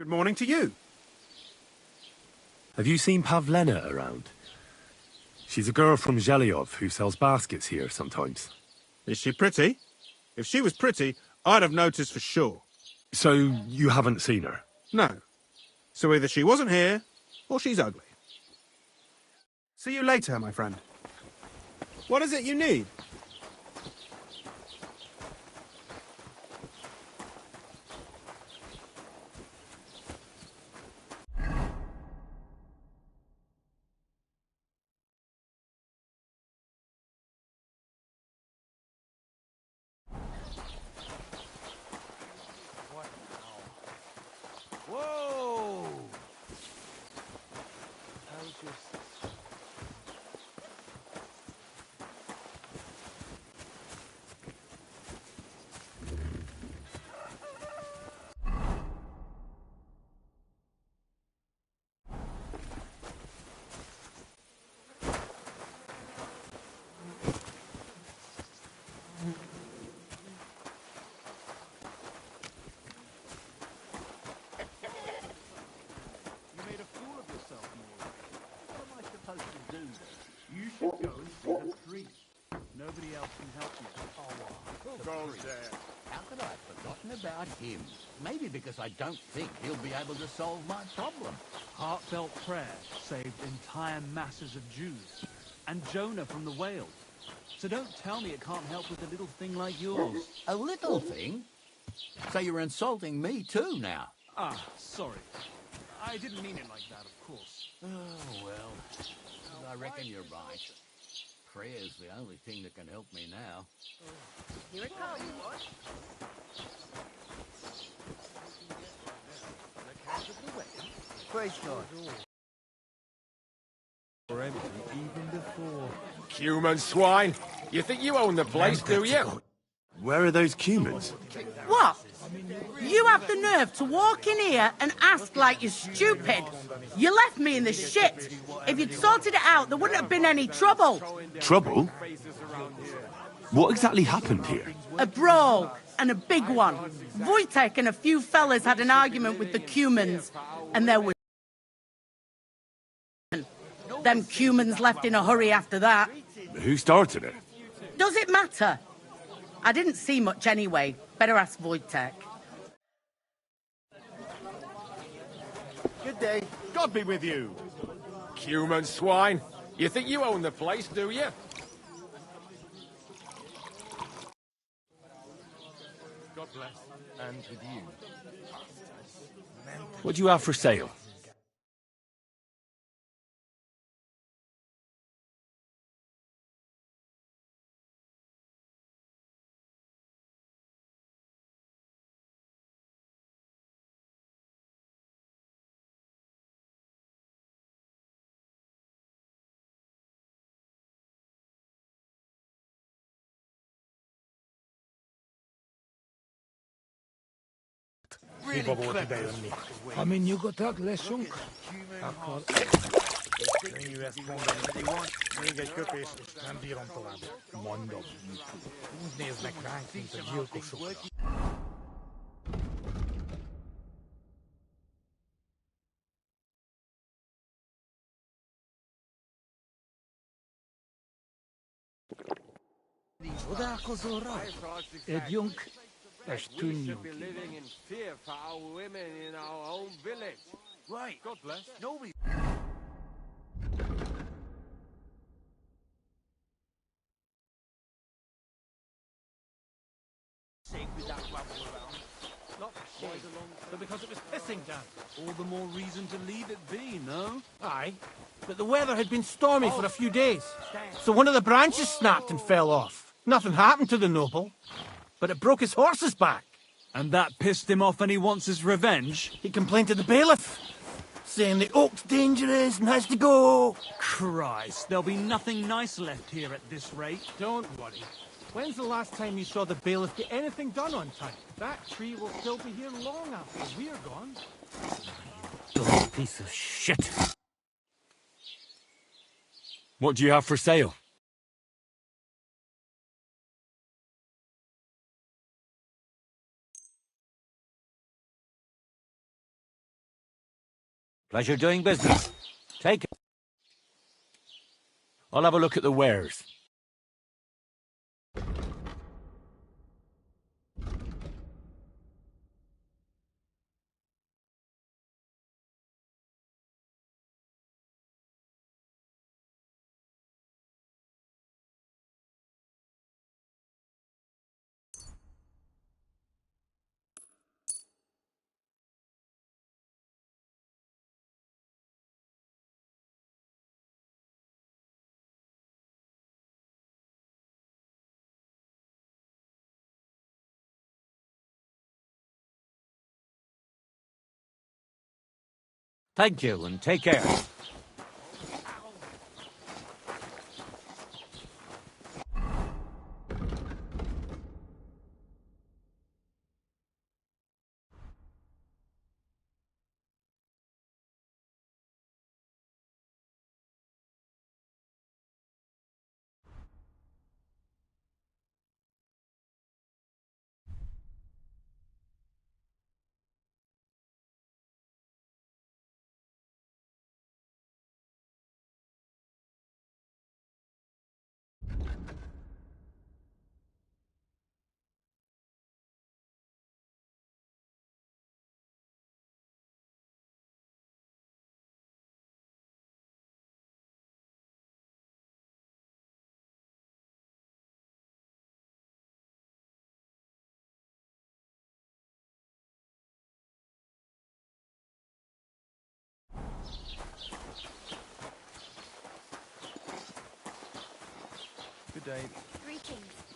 Good morning to you. Have you seen Pavlena around? She's a girl from Zhelyov who sells baskets here sometimes. Is she pretty? If she was pretty, I'd have noticed for sure. So you haven't seen her? No. So either she wasn't here, or she's ugly. See you later, my friend. What is it you need? Whoa! How's your... You should go and see the priest. Nobody else can help you. Who goes there? How could I have forgotten about him? Maybe because I don't think he'll be able to solve my problem. Heartfelt prayer saved entire masses of Jews. And Jonah from the whale. So don't tell me it can't help with a little thing like yours. A little thing? So you're insulting me too now? Ah, sorry. I didn't mean it like that, of course. Oh, well, I reckon you're right. Prayer's the only thing that can help me now. Here it comes. Praise God. Or empty even before. Human swine! You think you own the place, do you? Where are those Cumans? What? You have the nerve to walk in here and ask like you're stupid. You left me in the shit. If you'd sorted it out, there wouldn't have been any trouble. Trouble? What exactly happened here? A brawl, and a big one. Wojtek and a few fellas had an argument with the Cumans, and there was... Them Cumans left in a hurry after that. Who started it? Does it matter? I didn't see much anyway. Better ask Wojtek. Good day. God be with you. Human swine! You think you own the place, do you? God bless. And with you. What do you have for sale? I mean, you got that lesson. Junk, as Living in fear for our women in our own village. Right. God bless. Nobody... But because it was pissing down. All the more reason to leave it be, no? Aye, but the weather had been stormy for a few days, so one of the branches snapped and fell off. Nothing happened to the noble, but it broke his horse's back. And that pissed him off and he wants his revenge? He complained to the bailiff, saying the oak's dangerous and has to go. Christ, there'll be nothing nice left here at this rate. Don't worry. When's the last time you saw the bailiff get anything done on time? That tree will still be here long after we're gone. Dumb piece of shit. What do you have for sale? Pleasure doing business. Take it. I'll have a look at the wares. Thank you, and take care. Good day. Greetings.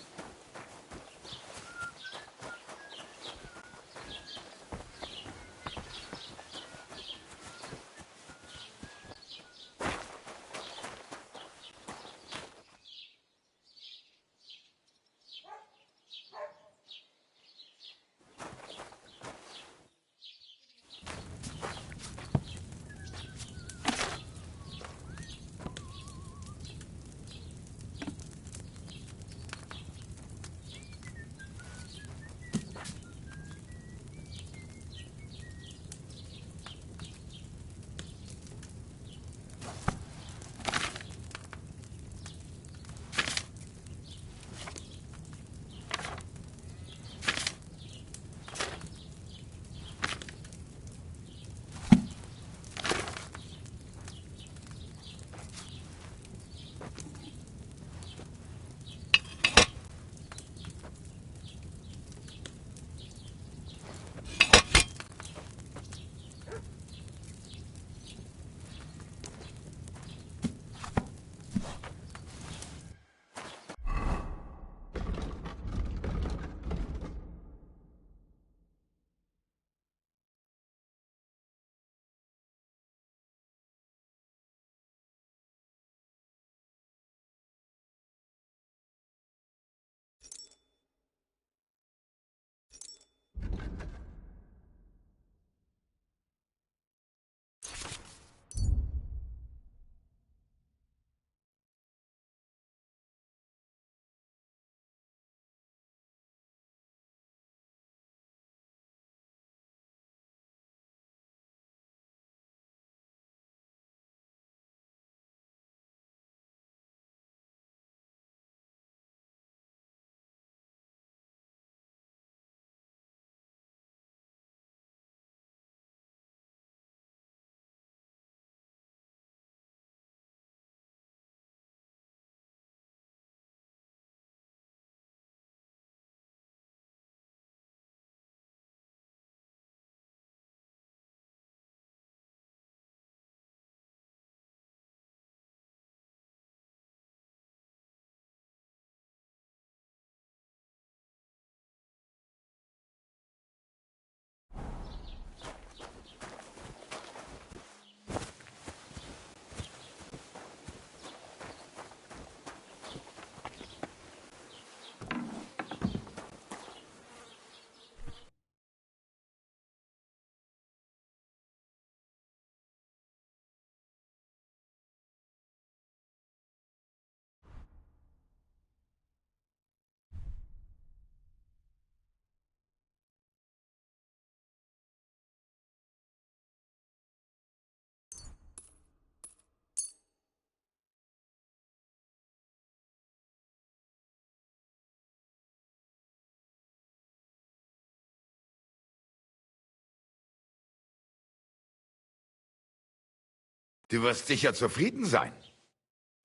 Du wirst sicher zufrieden sein.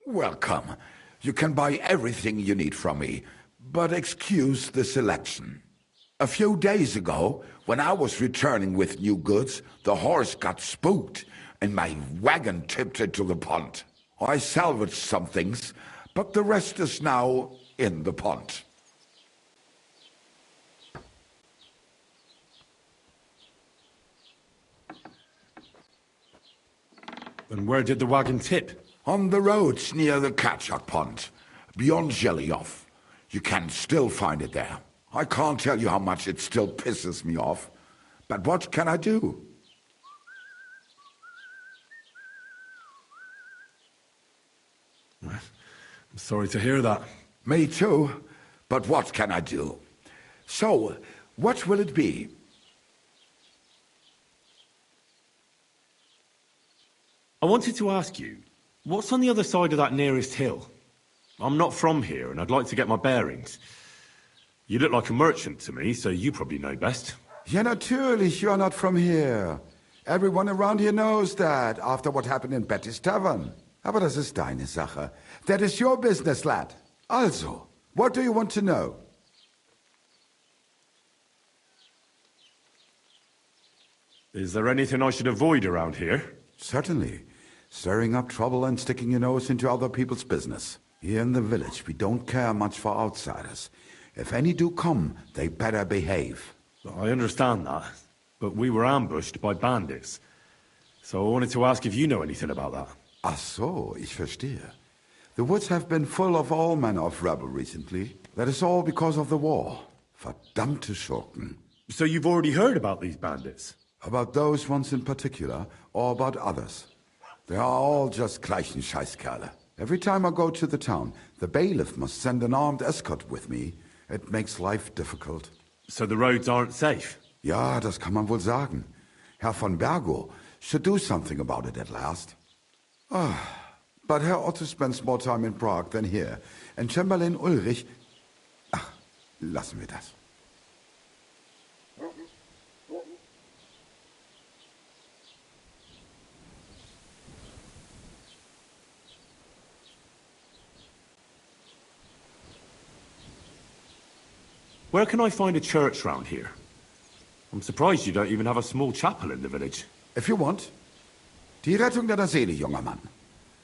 Welcome. You can buy everything you need from me, but excuse the selection. A few days ago, when I was returning with new goods, the horse got spooked and my wagon tipped into the pond. I salvaged some things, but the rest is now in the pond. And where did the wagon tip? On the roads near the Katchak Pond, beyond Zhelyav. You can still find it there. I can't tell you how much it still pisses me off. But what can I do? I'm sorry to hear that. Me too. But what can I do? So, what will it be? I wanted to ask you, what's on the other side of that nearest hill? I'm not from here, and I'd like to get my bearings. You look like a merchant to me, so you probably know best. Ja, natürlich, you are not from here. Everyone around here knows that, after what happened in Betty's Tavern. Aber das ist deine Sache. That is your business, lad. Also, what do you want to know? Is there anything I should avoid around here? Certainly. Stirring up trouble and sticking your nose into other people's business. Here in the village, we don't care much for outsiders. If any do come, they better behave. I understand that, but we were ambushed by bandits. So I wanted to ask if you know anything about that. Ach so, ich verstehe. The woods have been full of all manner of rebel recently. That is all because of the war. Verdammte Schurken. So you've already heard about these bandits? About those ones in particular, or about others? They are all just gleichen Scheißkerle. Every time I go to the town, the bailiff must send an armed escort with me. It makes life difficult. So the roads aren't safe? Ja, das kann man wohl sagen. Herr von Bergo should do something about it at last. But Herr Otto spends more time in Prague than here. And Chamberlain Ulrich... Ach, lassen wir das. Where can I find a church round here? I'm surprised you don't even have a small chapel in the village. If you want. Die Rettung deiner Seele, junger Mann.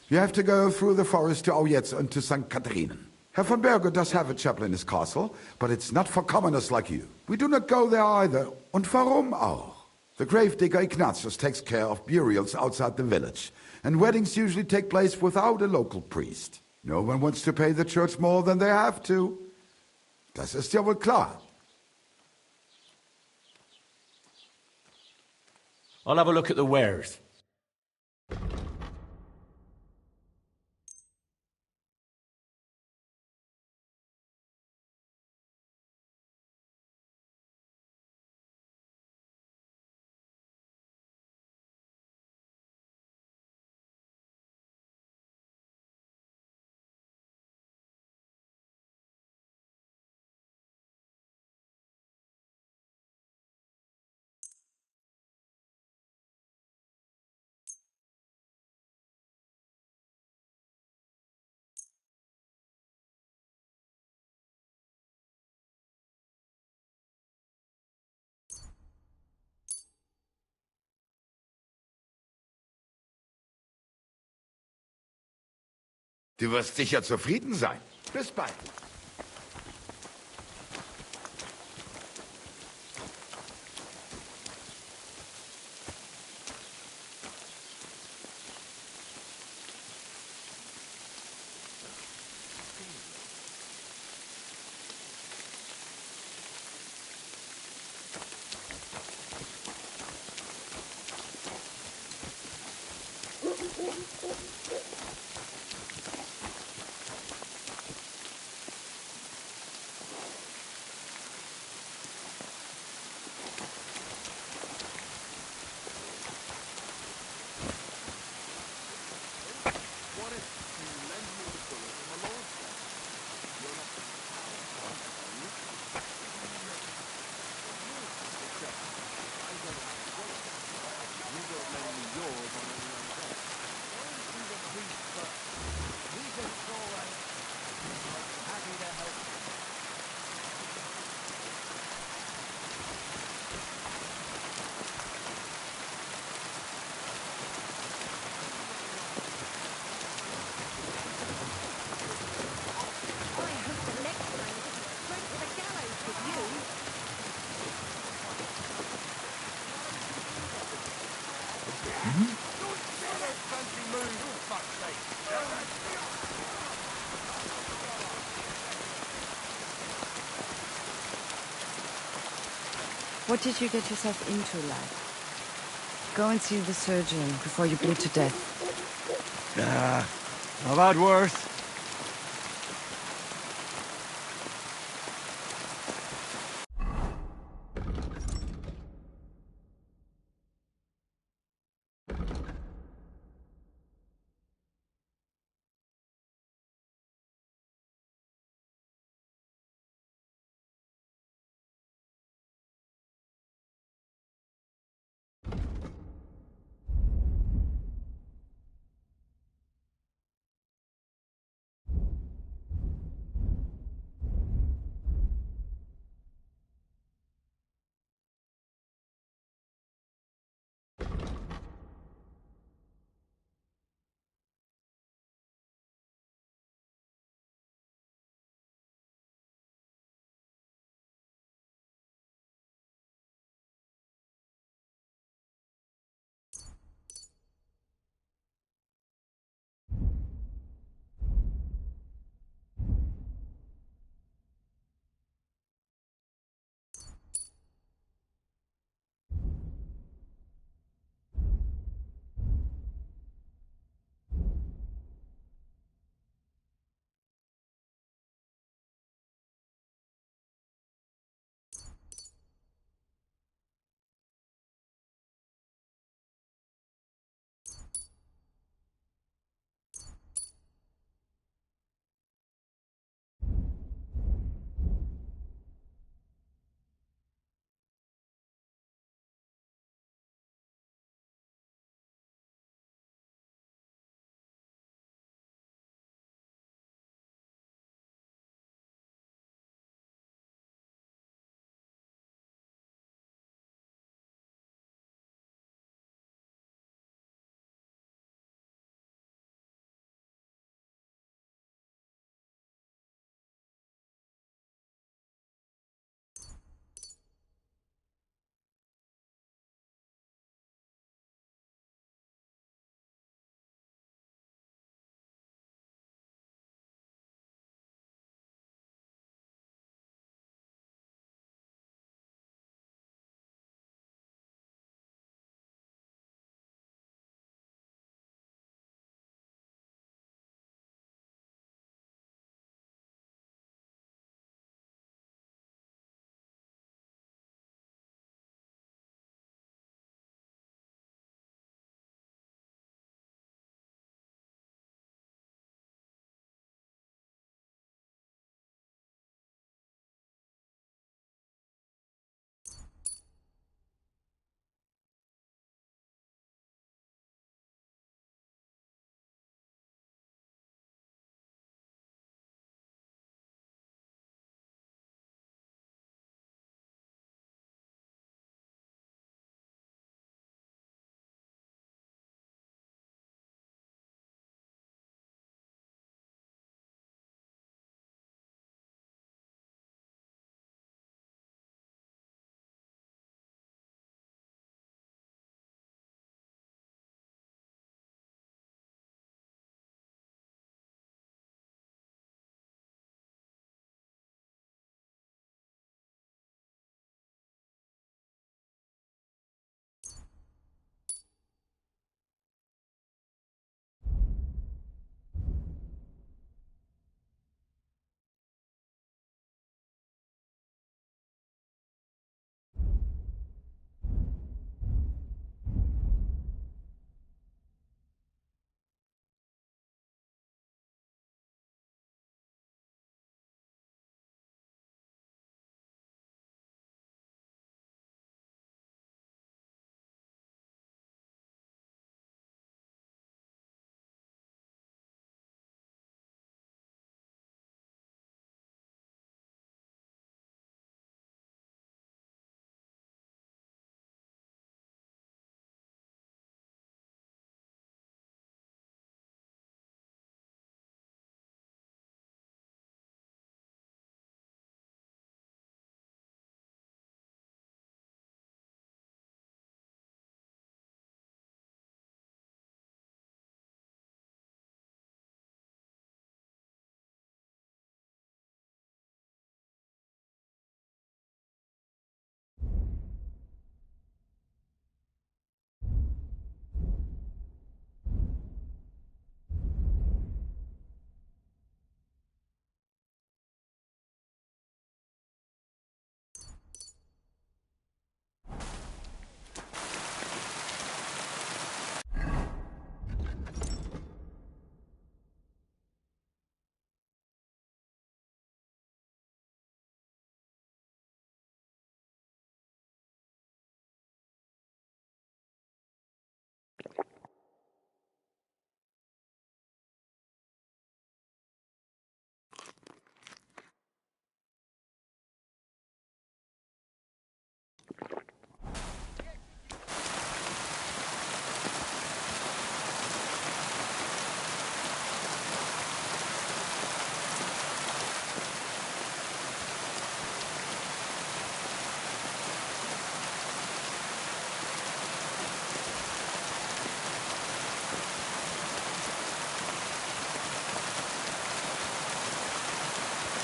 You have to go through the forest to Aujetz and to St. Catharinen. Herr von Berger does have a chapel in his castle, but it's not for commoners like you. We do not go there either. Und warum auch? The gravedigger Ignatius takes care of burials outside the village, and weddings usually take place without a local priest. No one wants to pay the church more than they have to. Das ist ja wohl klar. I'll have a look at the wares. Du wirst sicher zufrieden sein. Bis bald. What did you get yourself into, lad? Go and see the surgeon before you bleed to death. I've had worse.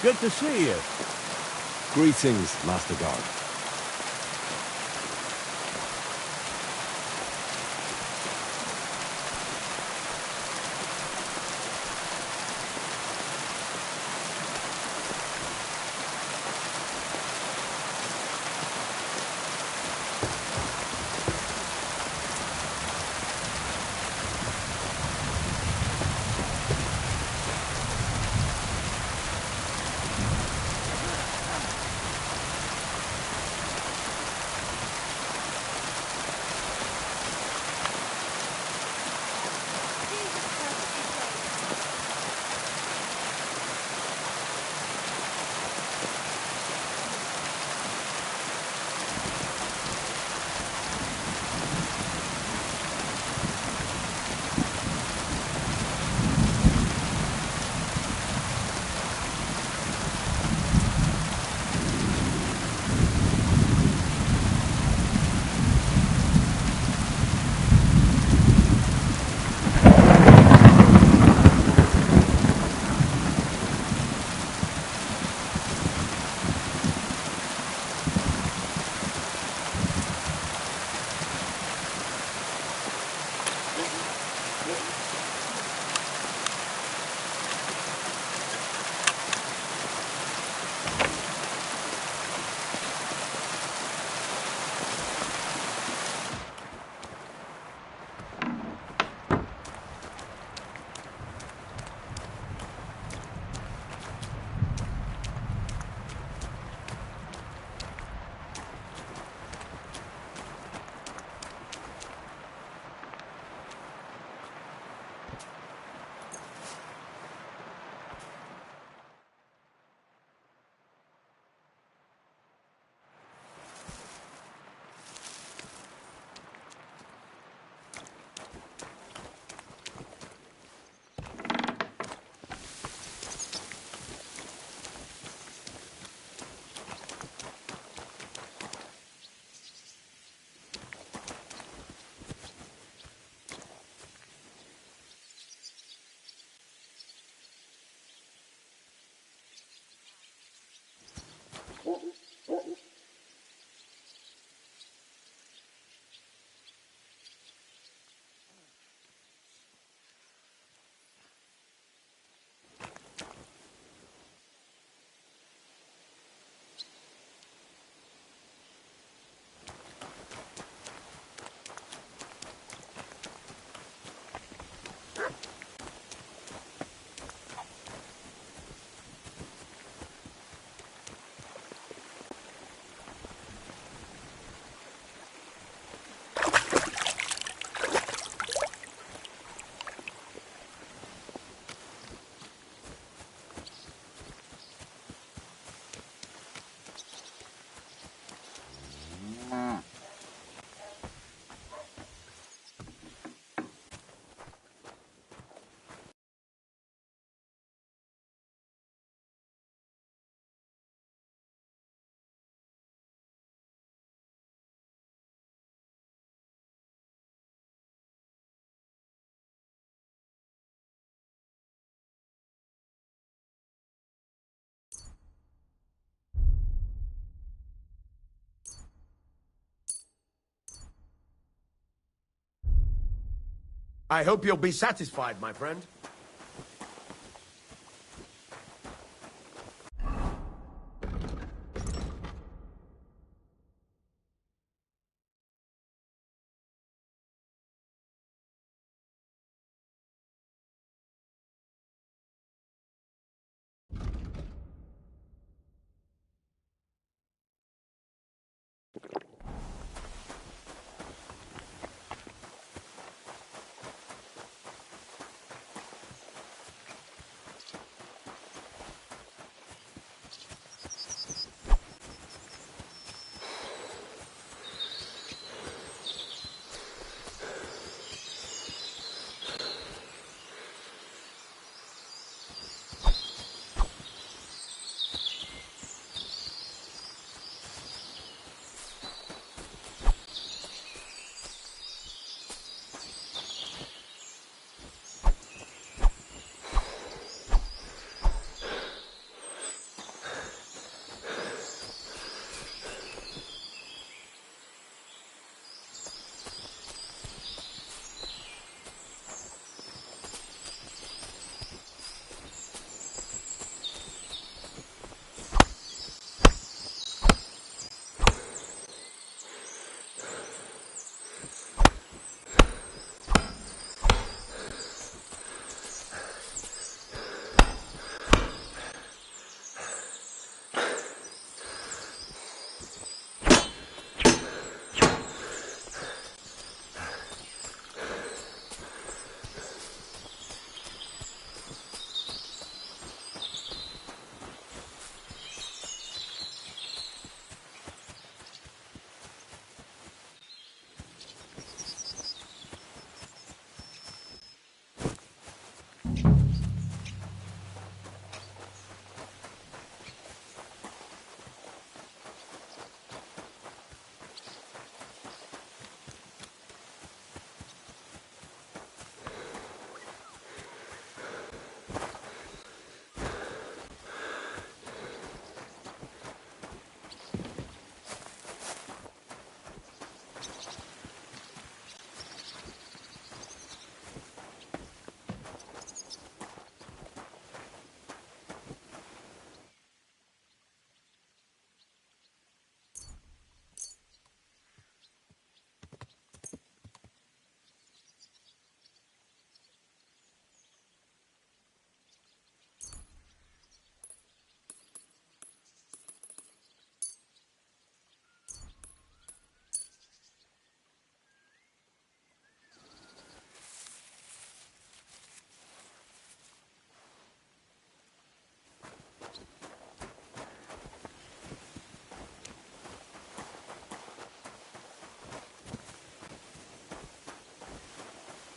Good to see you. Greetings, Master Guard. I hope you'll be satisfied, my friend.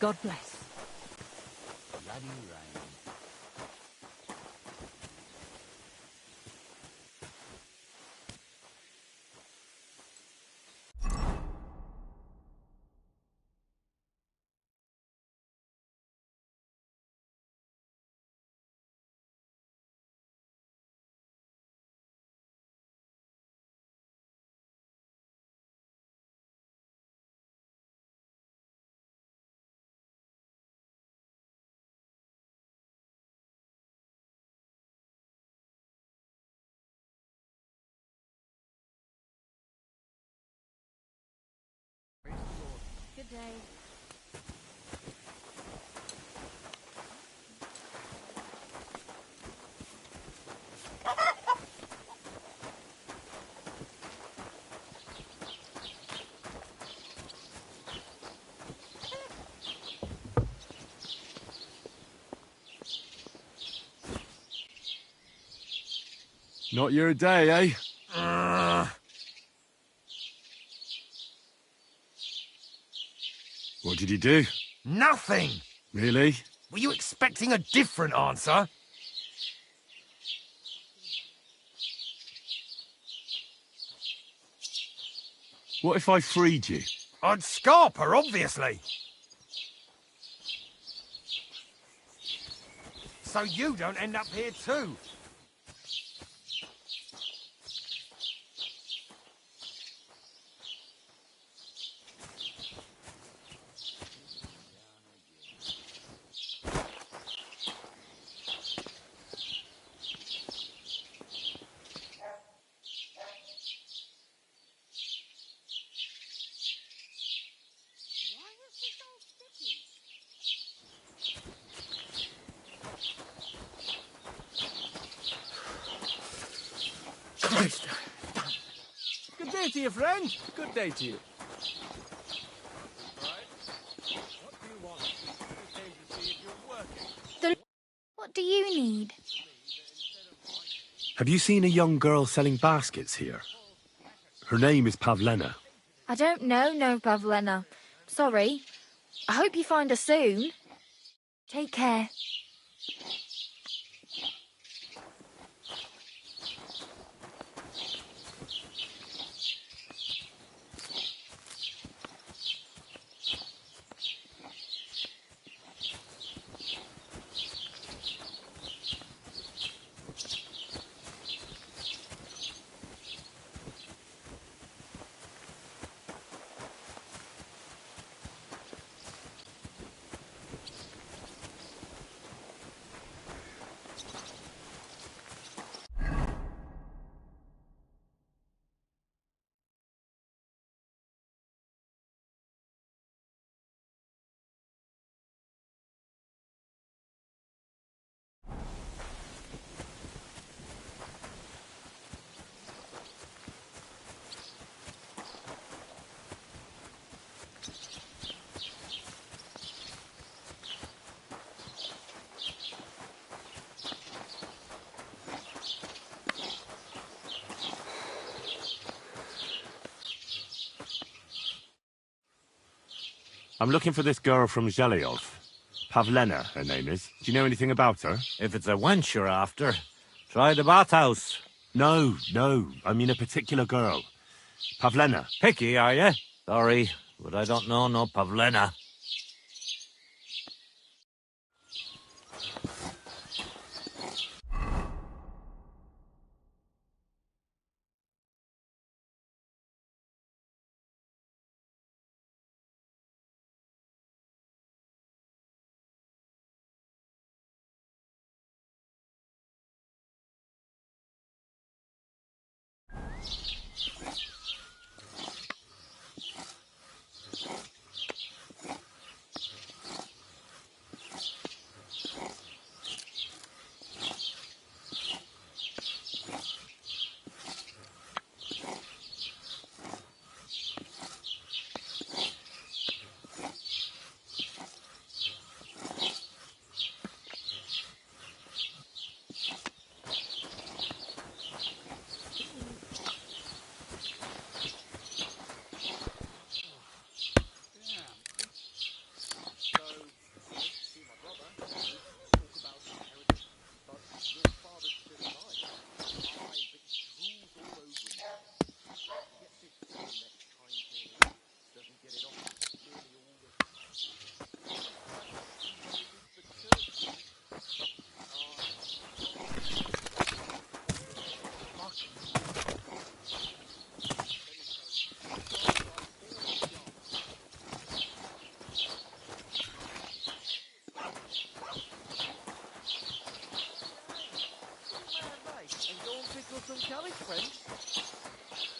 God bless. Bloody rain. Good day. Not your day, eh? What did he do? Nothing! Really? Were you expecting a different answer? What if I freed you? I'd scarp her, obviously. So you don't end up here too. Christ. Good day to you, friend. Good day to you. What do you need? Have you seen a young girl selling baskets here? Her name is Pavlena. I don't know, no, Pavlena. Sorry. I hope you find her soon. Take care. I'm looking for this girl from Zhelyov. Pavlena, her name is. Do you know anything about her? If it's a wench you're after, try the bathhouse. No, I mean a particular girl. Pavlena. Picky, are you? Sorry, but I don't know no Pavlena.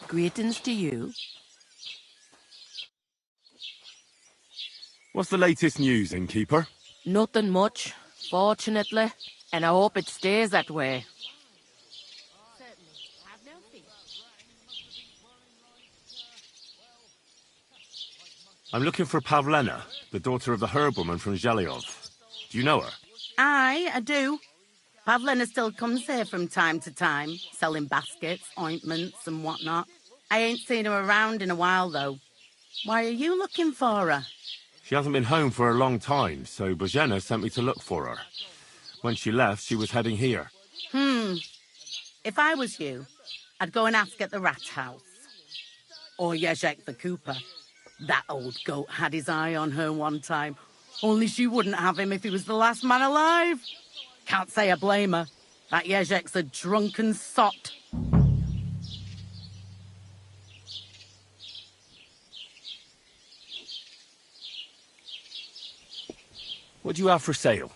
Greetings to you. What's the latest news, innkeeper? Nothing much, fortunately, and I hope it stays that way. I'm looking for Pavlena, the daughter of the herbwoman from Zhelyov. Do you know her? Aye, I do. Pavlina still comes here from time to time, selling baskets, ointments and whatnot. I ain't seen her around in a while, though. Why are you looking for her? She hasn't been home for a long time, so Bozhena sent me to look for her. When she left, she was heading here. If I was you, I'd go and ask at the rat house. Or Yezhek the Cooper. That old goat had his eye on her one time. Only she wouldn't have him if he was the last man alive. Can't say I blame her. That Yezhek's a drunken sot. What do you have for sale?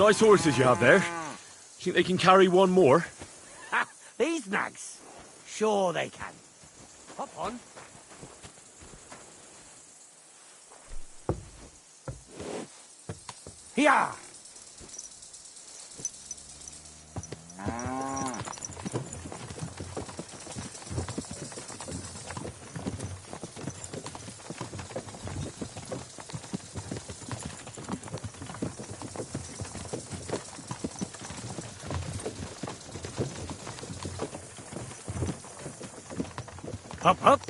Nice horses you have there. Think they can carry one more? Ha! These nags? Sure they can. Hop on. Here! Hop, hop.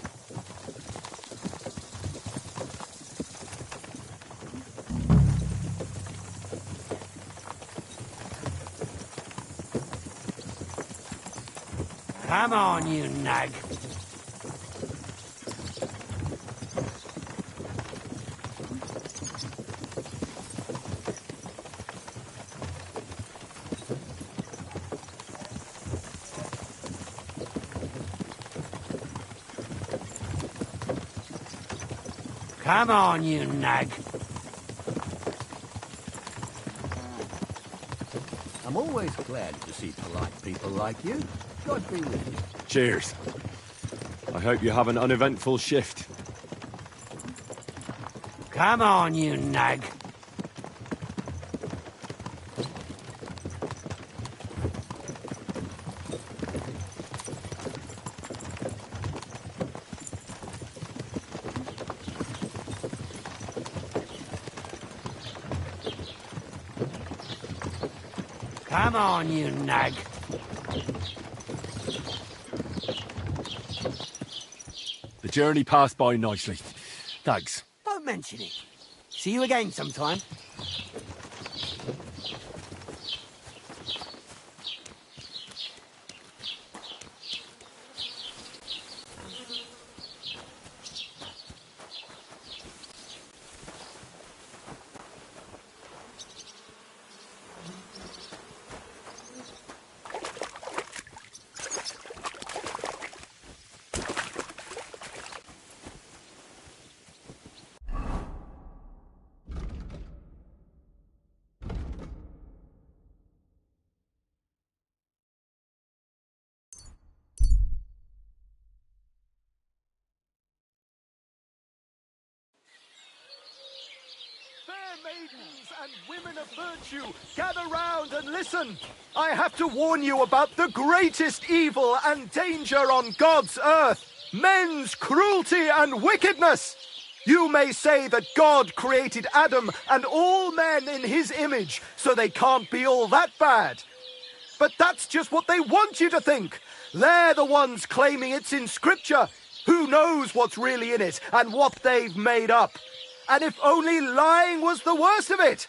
Come on, you nag. Come on, you nag. I'm always glad to see polite people like you. God be with you. Cheers. I hope you have an uneventful shift. Come on, you nag. Come on, you nag. The journey passed by nicely. Thanks. Don't mention it. See you again sometime. Maidens and women of virtue, gather round and listen. I have to warn you about the greatest evil and danger on God's earth, men's cruelty and wickedness. You may say that God created Adam and all men in his image, so they can't be all that bad. But that's just what they want you to think. They're the ones claiming it's in Scripture. Who knows what's really in it and what they've made up? And if only lying was the worst of it.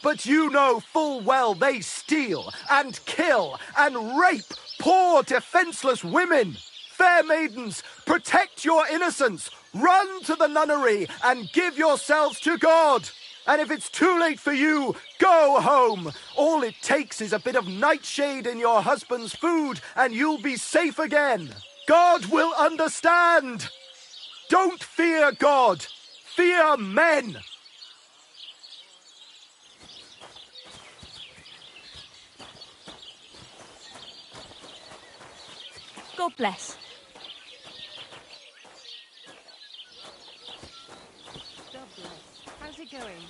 But you know full well they steal and kill and rape poor defenseless women. Fair maidens, protect your innocence. Run to the nunnery and give yourselves to God. And if it's too late for you, go home. All it takes is a bit of nightshade in your husband's food and you'll be safe again. God will understand. Don't fear God. Fear men! God bless. God bless. How's it going?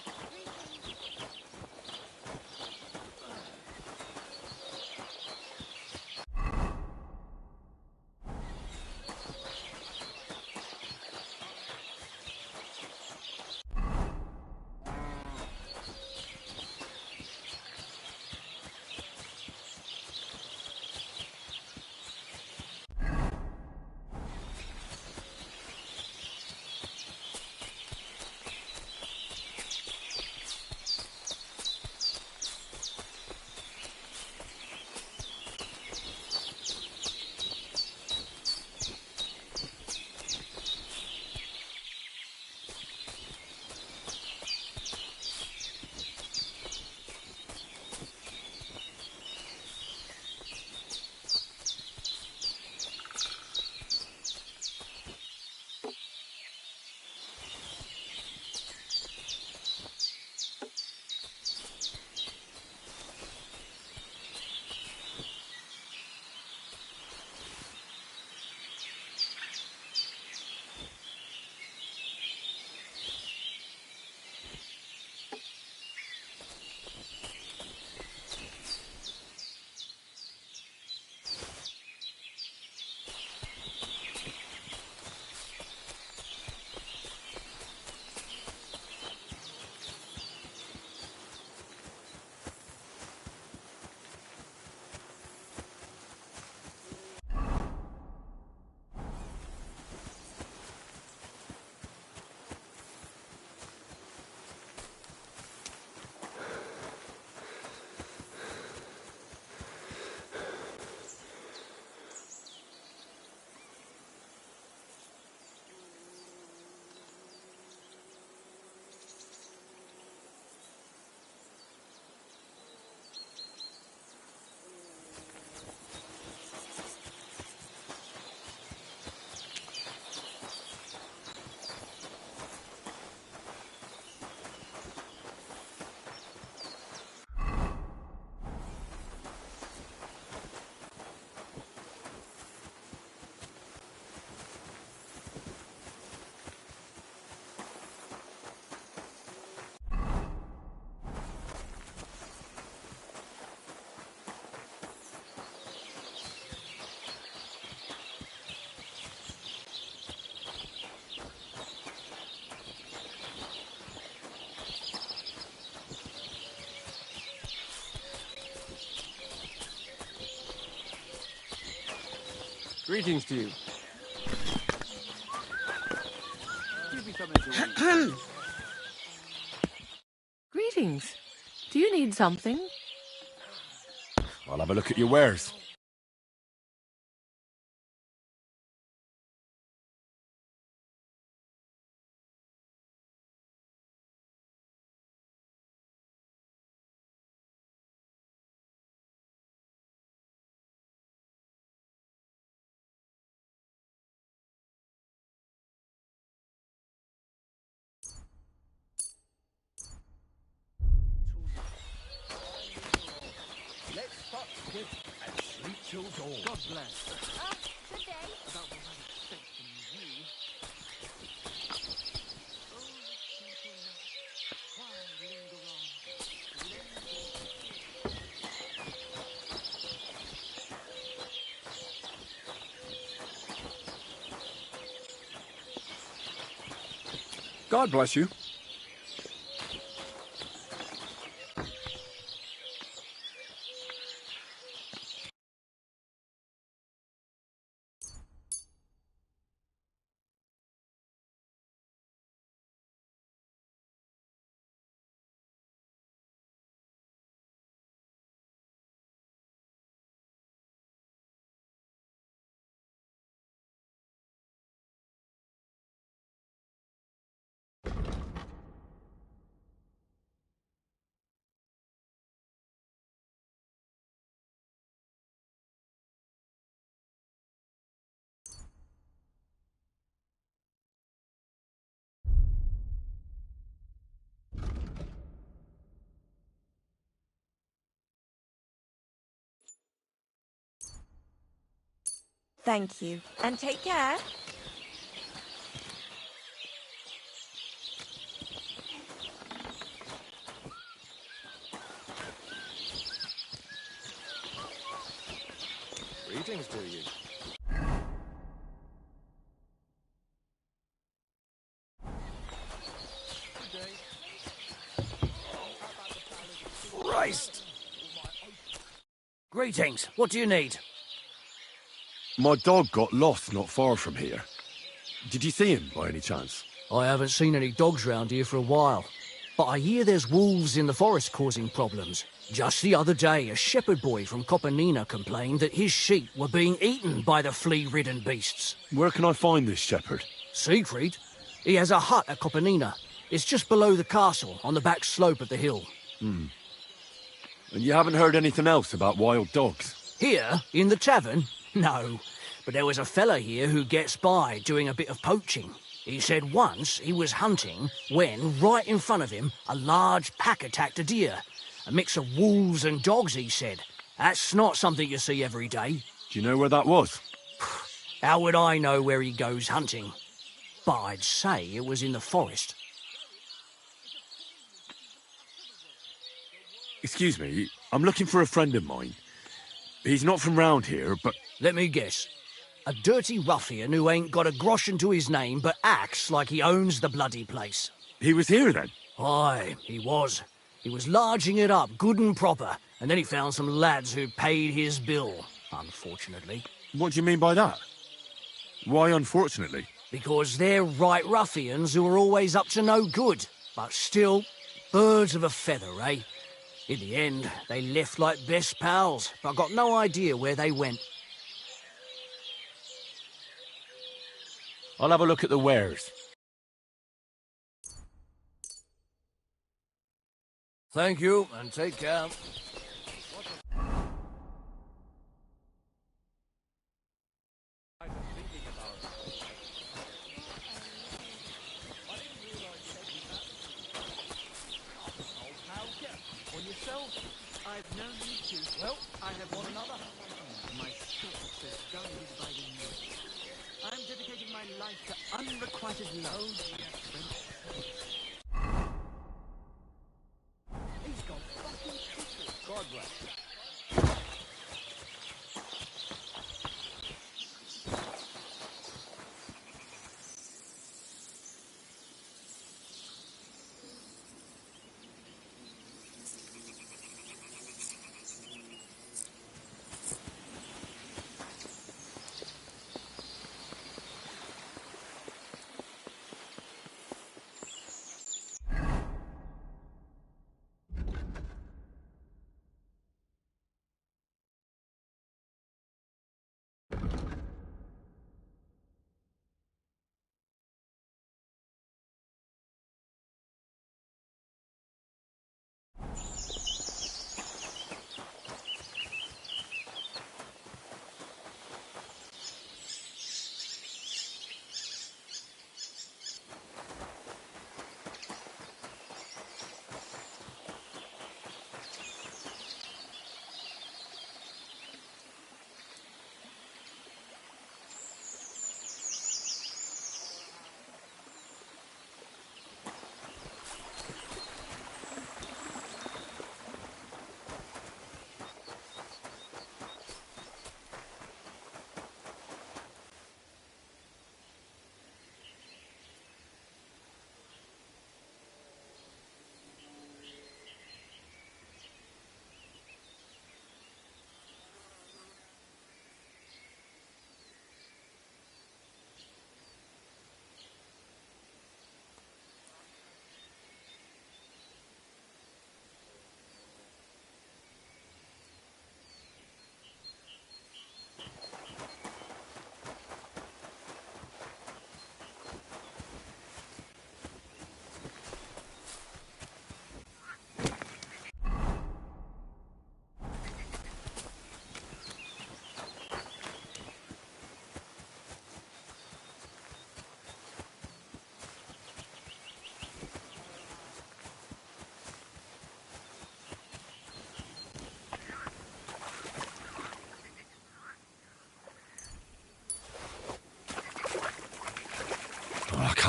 Greetings to you. Greetings. Do you need something? I'll have a look at your wares. Let's start quick and sleep till dawn. God bless. Good day. About what I expect from you. Oh, gentle night, why linger on? God bless you. Thank you, and take care. Greetings to you. Christ! Greetings. What do you need? My dog got lost not far from here. Did you see him by any chance? I haven't seen any dogs round here for a while, but I hear there's wolves in the forest causing problems. Just the other day, a shepherd boy from Copenina complained that his sheep were being eaten by the flea-ridden beasts. Where can I find this shepherd? Siegfried? He has a hut at Copenina. It's just below the castle, on the back slope of the hill. And you haven't heard anything else about wild dogs? Here, in the tavern? No. But there was a fella here who gets by doing a bit of poaching. He said once he was hunting when, right in front of him, a large pack attacked a deer. A mix of wolves and dogs, he said. That's not something you see every day. Do you know where that was? How would I know where he goes hunting? But I'd say it was in the forest. Excuse me, I'm looking for a friend of mine. He's not from round here, but... Let me guess. A dirty ruffian who ain't got a groschen to his name but acts like he owns the bloody place. He was here then? Aye, he was. He was larging it up, good and proper, and then he found some lads who paid his bill, unfortunately. What do you mean by that? Why unfortunately? Because they're right ruffians who are always up to no good. But still, birds of a feather, eh? In the end, they left like best pals, but I got no idea where they went. I'll have a look at the wares. Thank you, and take care. On yourself, I've no need to. Well, I have one another. My steps are guided by the moon. I'm dedicating my life to unrequited love. He's got fucking pictures. God bless.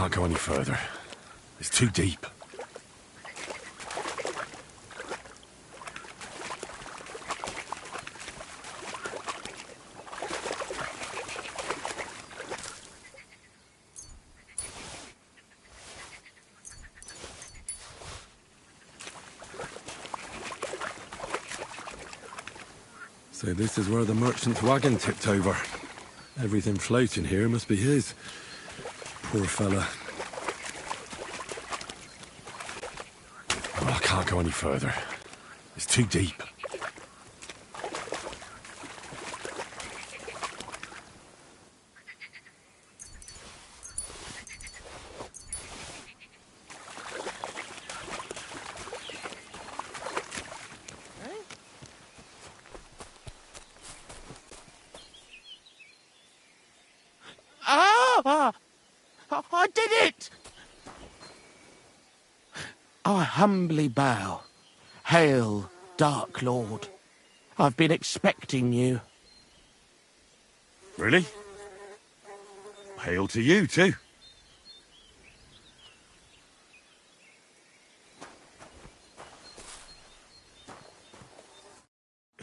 can't go any further. It's too deep. So this is where the merchant's wagon tipped over. Everything floating here must be his. Poor fella. Oh, I can't go any further. It's too deep. Ah! I did it! I humbly bow. Hail, Dark Lord. I've been expecting you. Really? Hail to you, too.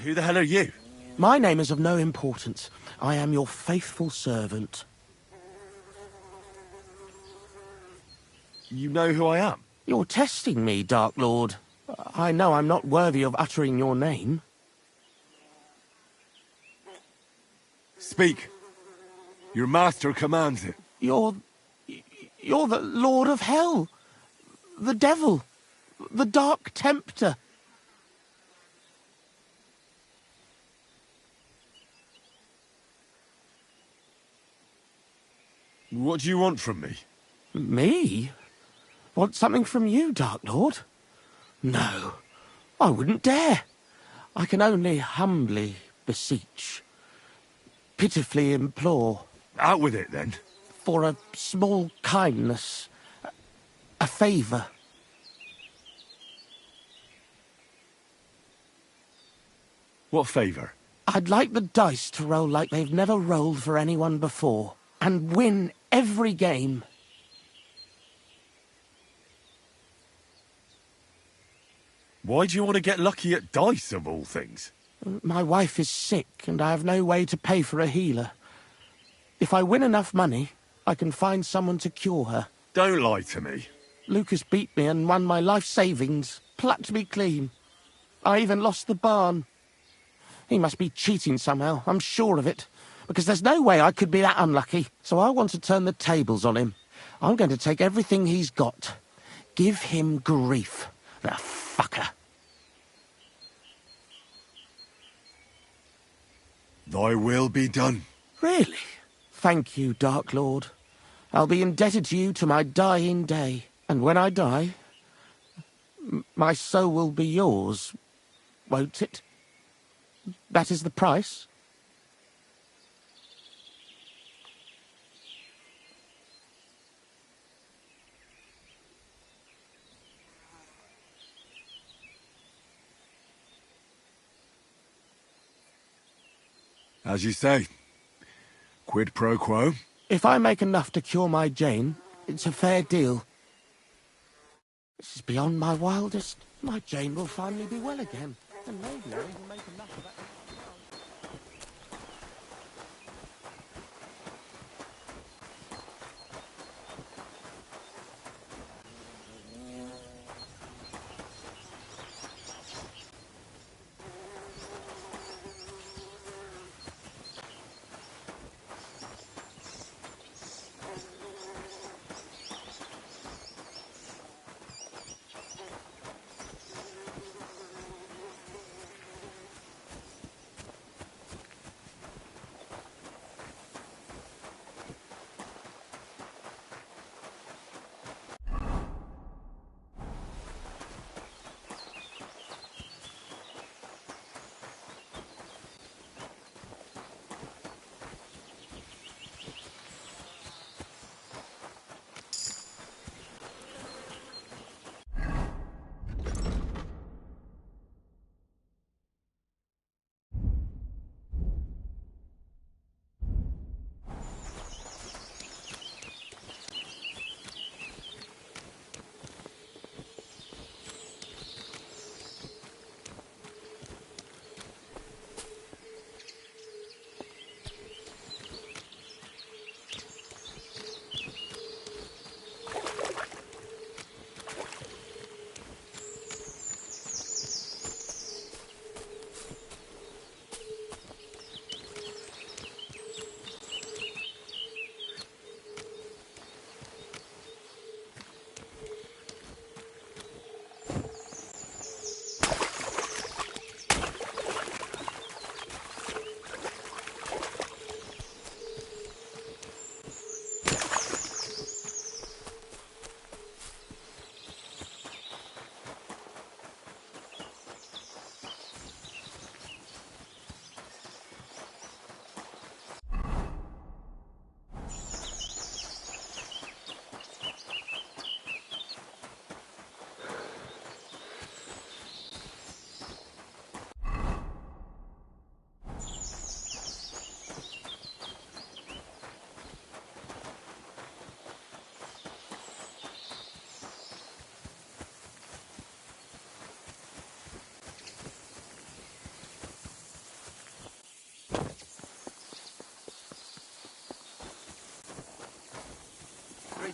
Who the hell are you? My name is of no importance. I am your faithful servant. You know who I am? You're testing me, Dark Lord. I know I'm not worthy of uttering your name. Speak. Your master commands it. You're the Lord of Hell. The Devil. The Dark Tempter. What do you want from me? Me? Want something from you, Dark Lord? No, I wouldn't dare. I can only humbly beseech, pitifully implore. Out with it, then. For a small kindness, a favour. What favour? I'd like the dice to roll like they've never rolled for anyone before, and win every game. Why do you want to get lucky at dice, of all things? My wife is sick, and I have no way to pay for a healer. If I win enough money, I can find someone to cure her. Don't lie to me. Lucas beat me and won my life savings, plucked me clean. I even lost the barn. He must be cheating somehow, I'm sure of it, because there's no way I could be that unlucky. So I want to turn the tables on him. I'm going to take everything he's got. Give him grief, the fucker. Thy will be done. Really? Thank you, Dark Lord. I'll be indebted to you to my dying day. And when I die, my soul will be yours, won't it? That is the price? As you say. Quid pro quo? If I make enough to cure my Jane, it's a fair deal. This is beyond my wildest. My Jane will finally be well again. And maybe I'll even make enough of that.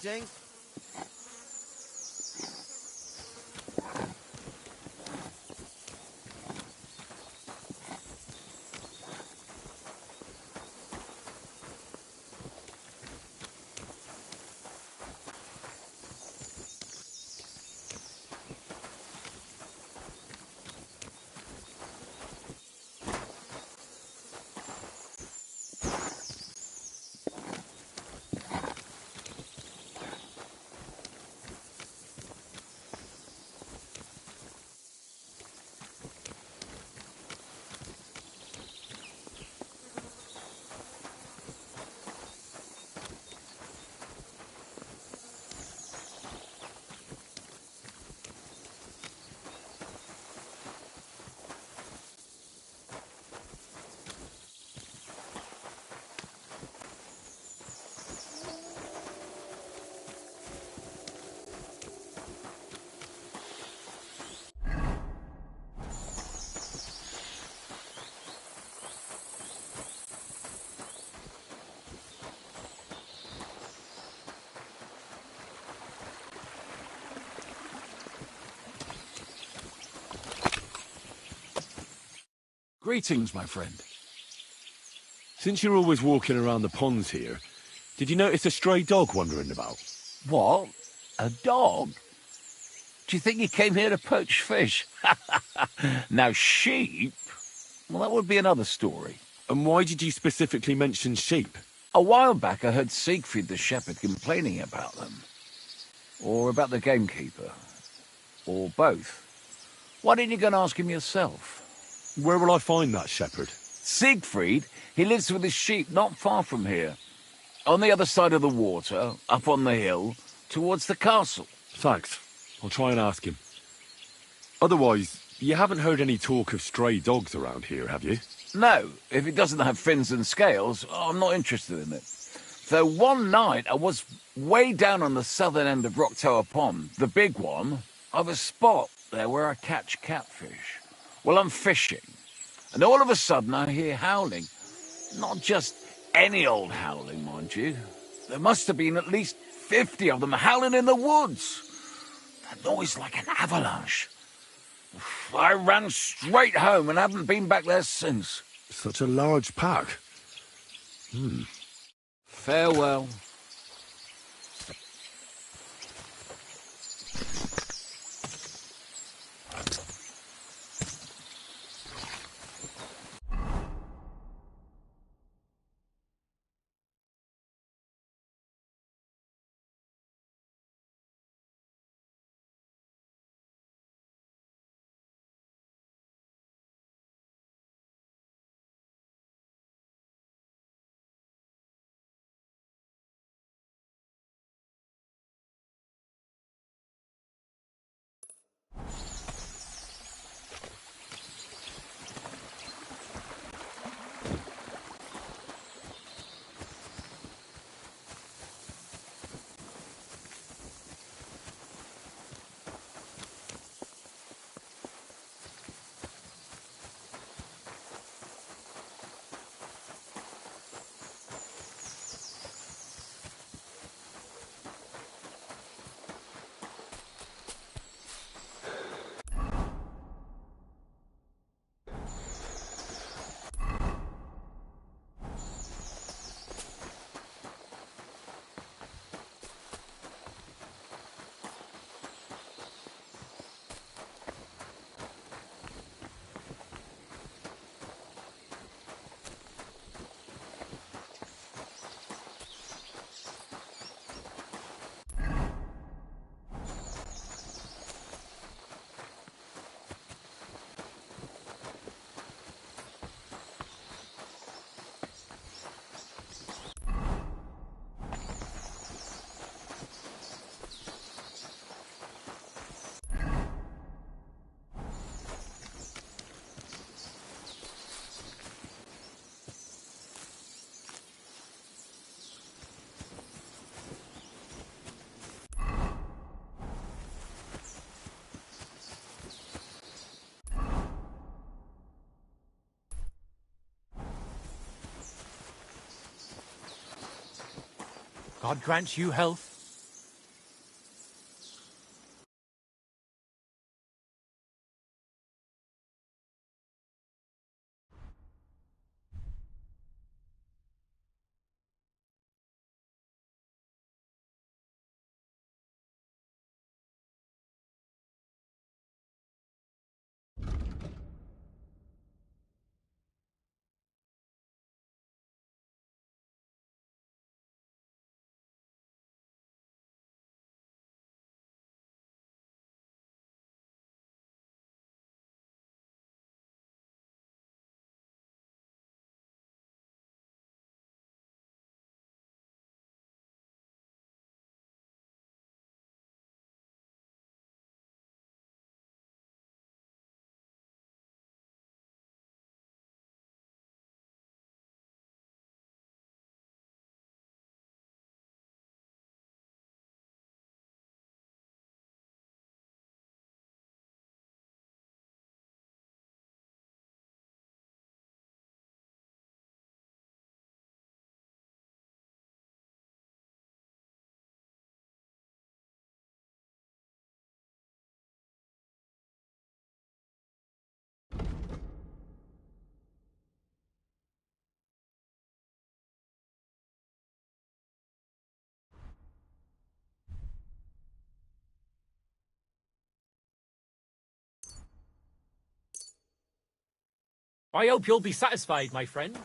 Greetings. Greetings, my friend. Since you're always walking around the ponds here, did you notice a stray dog wandering about? What? A dog? Do you think he came here to poach fish? Now, sheep? Well, that would be another story. And why did you specifically mention sheep? A while back, I heard Siegfried the shepherd complaining about them. Or about the gamekeeper. Or both. Why didn't you go and ask him yourself? Where will I find that shepherd? Siegfried? He lives with his sheep not far from here. On the other side of the water, up on the hill, towards the castle. Thanks. I'll try and ask him. Otherwise, you haven't heard any talk of stray dogs around here, have you? No, if it doesn't have fins and scales, I'm not interested in it. Though one night I was way down on the southern end of Rock Tower Pond, the big one. I've a spot there where I catch catfish. Well, I'm fishing, and all of a sudden I hear howling. Not just any old howling, mind you. There must have been at least 50 of them howling in the woods. That noise like an avalanche. I ran straight home and haven't been back there since. Such a large pack. Farewell. God grant you health. I hope you'll be satisfied, my friend.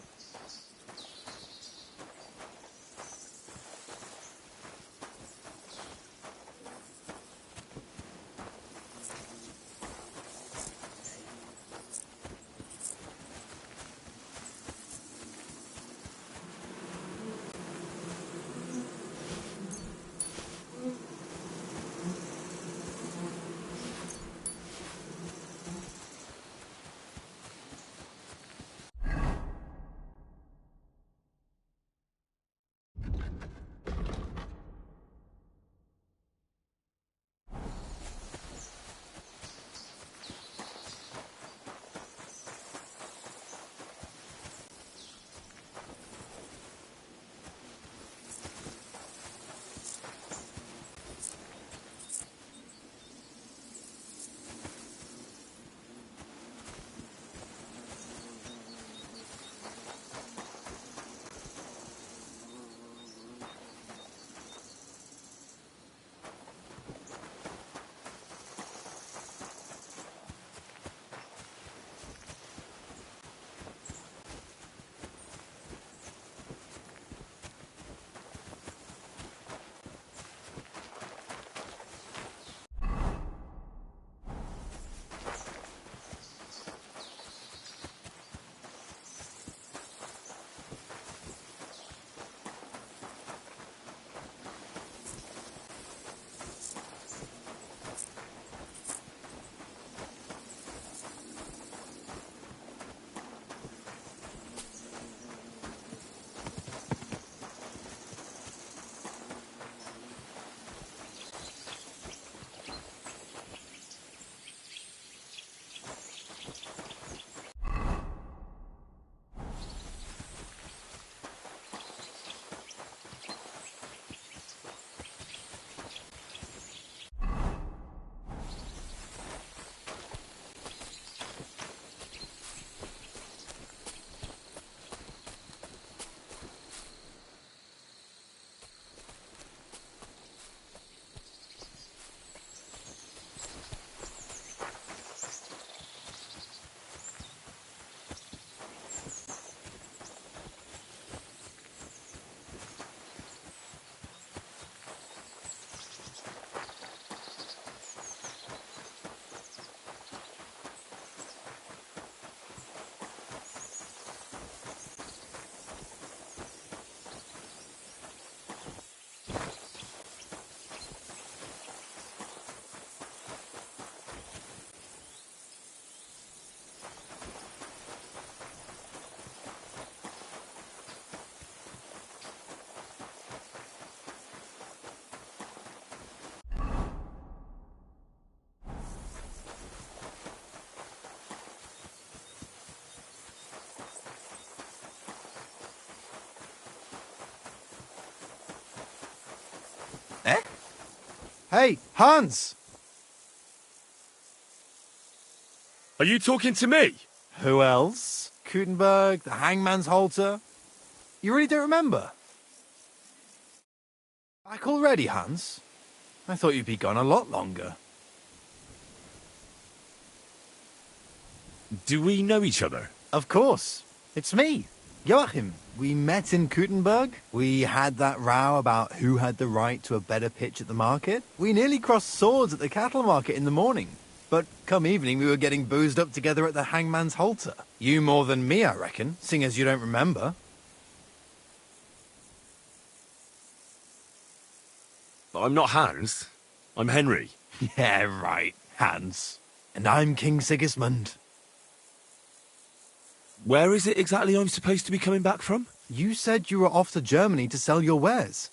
Eh? Hey, Hans! Are you talking to me? Who else? Gutenberg, the hangman's halter? You really don't remember? Back already, Hans? I thought you'd be gone a lot longer. Do we know each other? Of course. It's me, Joachim. We met in Gutenberg. We had that row about who had the right to a better pitch at the market. We nearly crossed swords at the cattle market in the morning. But come evening, we were getting boozed up together at the hangman's halter. You more than me, I reckon, seeing as you don't remember. I'm not Hans. I'm Henry. Yeah, right, Hans. And I'm King Sigismund. Where is it exactly I'm supposed to be coming back from? You said you were off to Germany to sell your wares.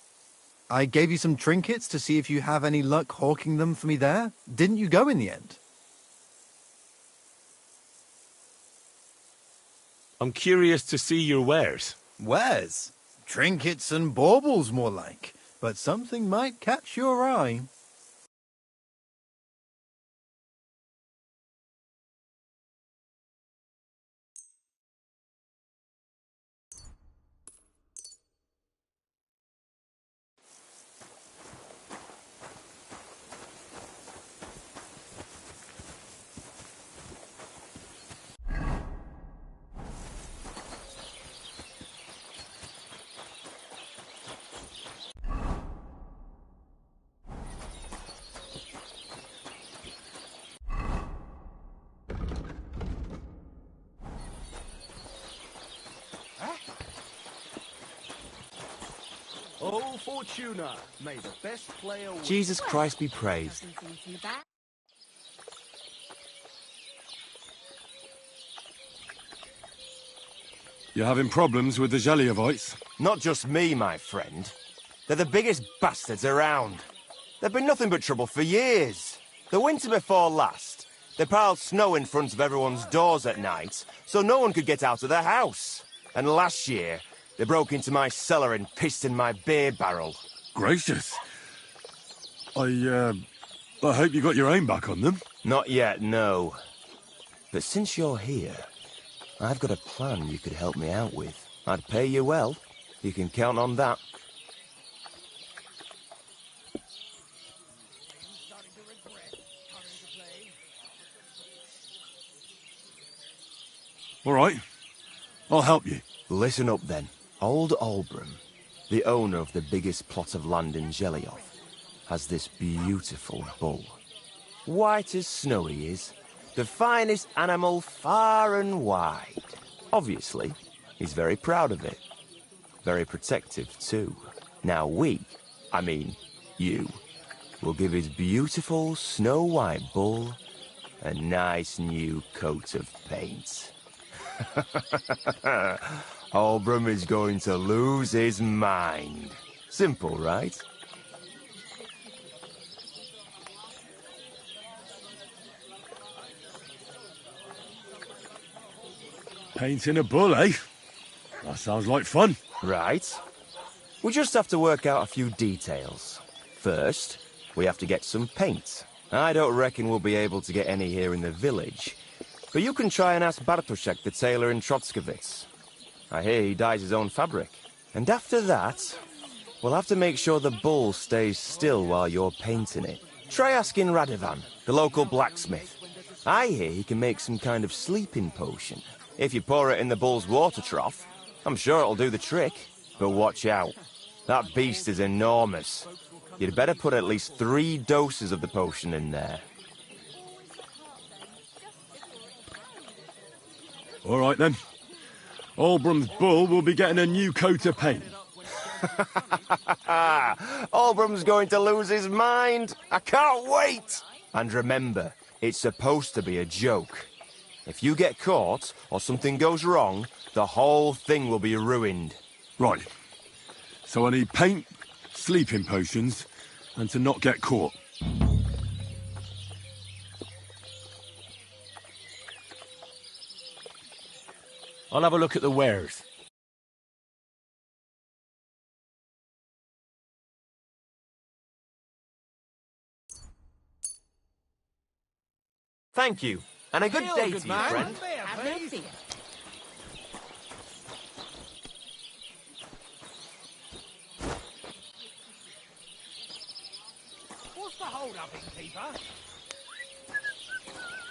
I gave you some trinkets to see if you have any luck hawking them for me there. Didn't you go in the end? I'm curious to see your wares. Wares? Trinkets and baubles, more like. But something might catch your eye. Oh, Fortuna, may the best player win. Jesus Christ be praised. You having problems with the Zheliovites? Not just me, my friend. They're the biggest bastards around. They've been nothing but trouble for years. The winter before last, they piled snow in front of everyone's doors at night, so no one could get out of their house. And last year, they broke into my cellar and pissed in my beer barrel. Gracious. I hope you got your aim back on them. Not yet, no. But since you're here, I've got a plan you could help me out with. I'd pay you well. You can count on that. All right. I'll help you. Listen up then. Old Olbram, the owner of the biggest plot of land in Zheliov, has this beautiful bull. White as snow he is. The finest animal far and wide. Obviously, he's very proud of it. Very protective, too. Now I mean, you, will give his beautiful snow-white bull a nice new coat of paint. Olbram is going to lose his mind. Simple, right? Painting a bull, eh? That sounds like fun. Right. We just have to work out a few details. First, we have to get some paint. I don't reckon we'll be able to get any here in the village. But you can try and ask Bartoszek, the tailor in Trotskovitz. I hear he dyes his own fabric. And after that, we'll have to make sure the bull stays still while you're painting it. Try asking Radovan, the local blacksmith. I hear he can make some kind of sleeping potion. If you pour it in the bull's water trough, I'm sure it'll do the trick. But watch out. That beast is enormous. You'd better put at least 3 doses of the potion in there. All right, then. Olbram's bull will be getting a new coat of paint. Olbram's going to lose his mind. I can't wait. And remember, it's supposed to be a joke. If you get caught or something goes wrong, the whole thing will be ruined. Right. So I need paint, sleeping potions, and to not get caught. I'll have a look at the wares. Thank you. And a good day to you, friend. Have no fear. What's the hold-up, innkeeper?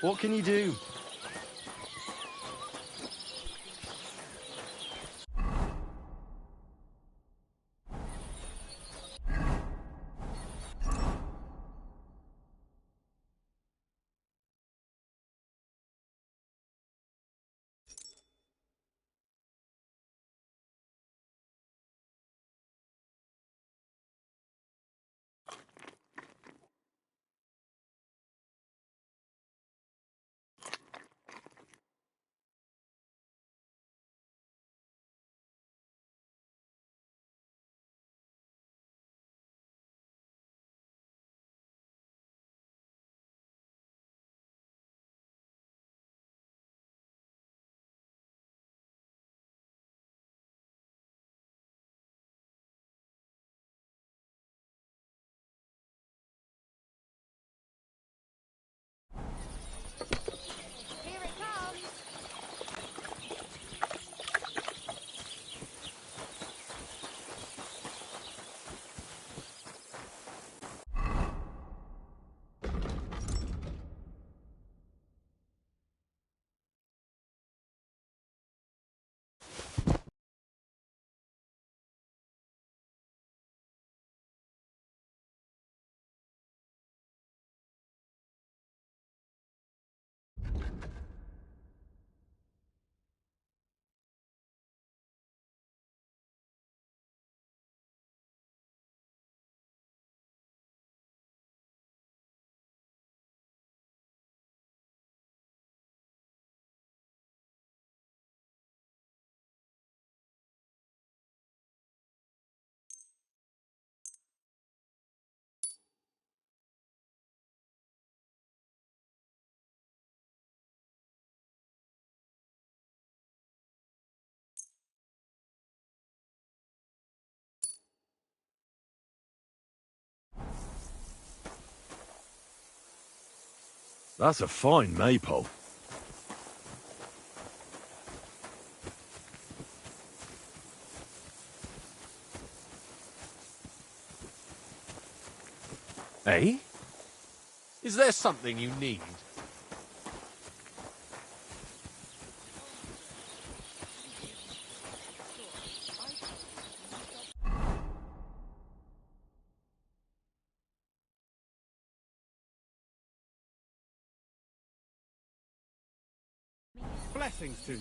What can you do? That's a fine maypole. Eh? Is there something you need? Blessings to you.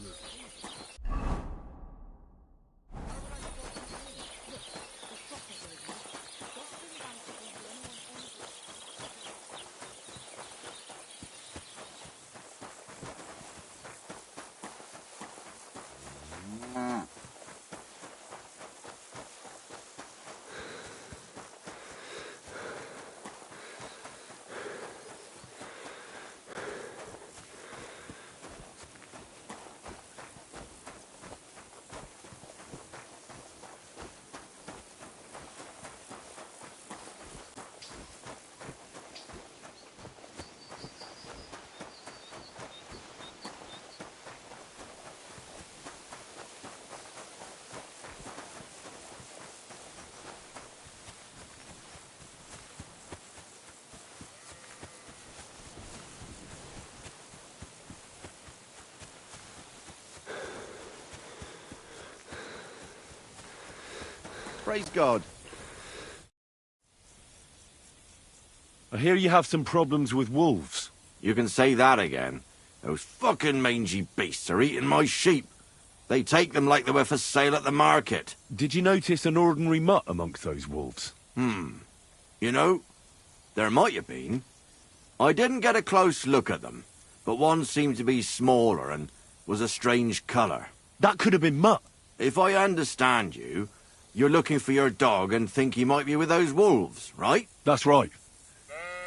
Praise God. I hear you have some problems with wolves. You can say that again. Those fucking mangy beasts are eating my sheep. They take them like they were for sale at the market. Did you notice an ordinary mutt amongst those wolves? You know, there might have been. I didn't get a close look at them, but one seemed to be smaller and was a strange colour. That could have been Mutt. If I understand you, you're looking for your dog and think he might be with those wolves, right? That's right.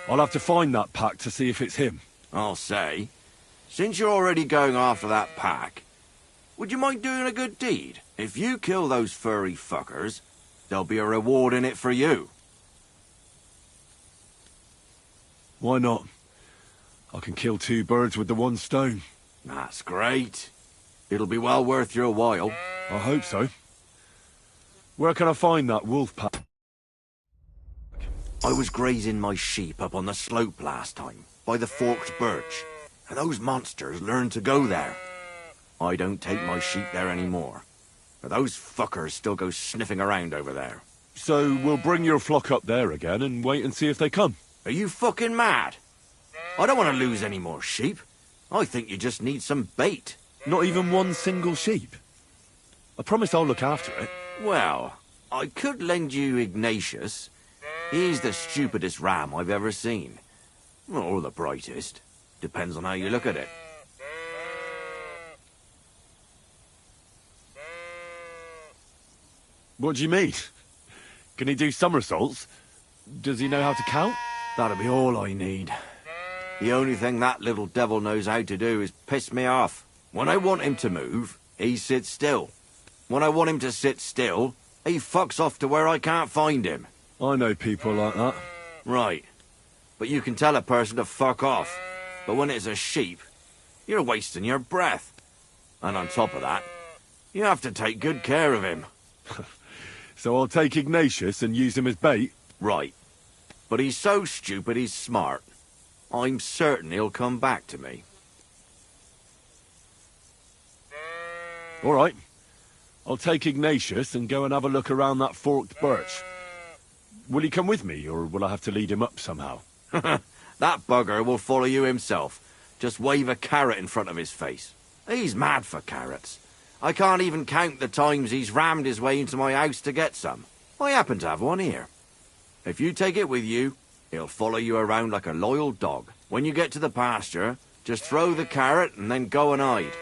I'll have to find that pack to see if it's him. I'll say, since you're already going after that pack, would you mind doing a good deed? If you kill those furry fuckers, there'll be a reward in it for you. Why not? I can kill 2 birds with the 1 stone. That's great. It'll be well worth your while. I hope so. Where can I find that wolf pack? I was grazing my sheep up on the slope last time, by the forked birch, and those monsters learned to go there. I don't take my sheep there anymore, but those fuckers still go sniffing around over there. So we'll bring your flock up there again and wait and see if they come. Are you fucking mad? I don't want to lose any more sheep. I think you just need some bait. Not even 1 single sheep? I promise I'll look after it. Well, I could lend you Ignatius. He's the stupidest ram I've ever seen. Or the brightest. Depends on how you look at it. What do you mean? Can he do somersaults? Does he know how to count? That'll be all I need. The only thing that little devil knows how to do is piss me off. When I want him to move, he sits still. When I want him to sit still, he fucks off to where I can't find him. I know people like that. Right. But you can tell a person to fuck off. But when it's a sheep, you're wasting your breath. And on top of that, you have to take good care of him. So I'll take Ignatius and use him as bait? Right. But he's so stupid he's smart. I'm certain he'll come back to me. All right. I'll take Ignatius and go and have a look around that forked birch. Will he come with me, or will I have to lead him up somehow? That bugger will follow you himself. Just wave a carrot in front of his face. He's mad for carrots. I can't even count the times he's rammed his way into my house to get some. I happen to have one here. If you take it with you, he'll follow you around like a loyal dog. When you get to the pasture, just throw the carrot and then go and hide.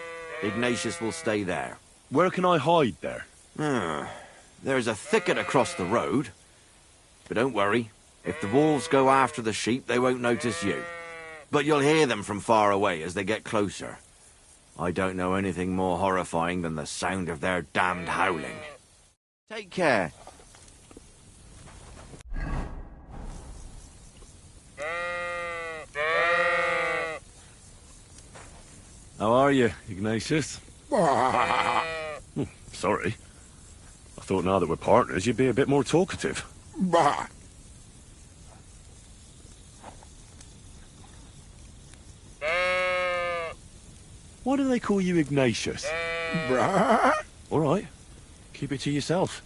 Ignatius will stay there. Where can I hide there? There's a thicket across the road. But don't worry. If the wolves go after the sheep, they won't notice you. But you'll hear them from far away as they get closer. I don't know anything more horrifying than the sound of their damned howling. Take care. How are you, Ignatius? Sorry. I thought now that we're partners, you'd be a bit more talkative. Why do they call you Ignatius? All right. Keep it to yourself.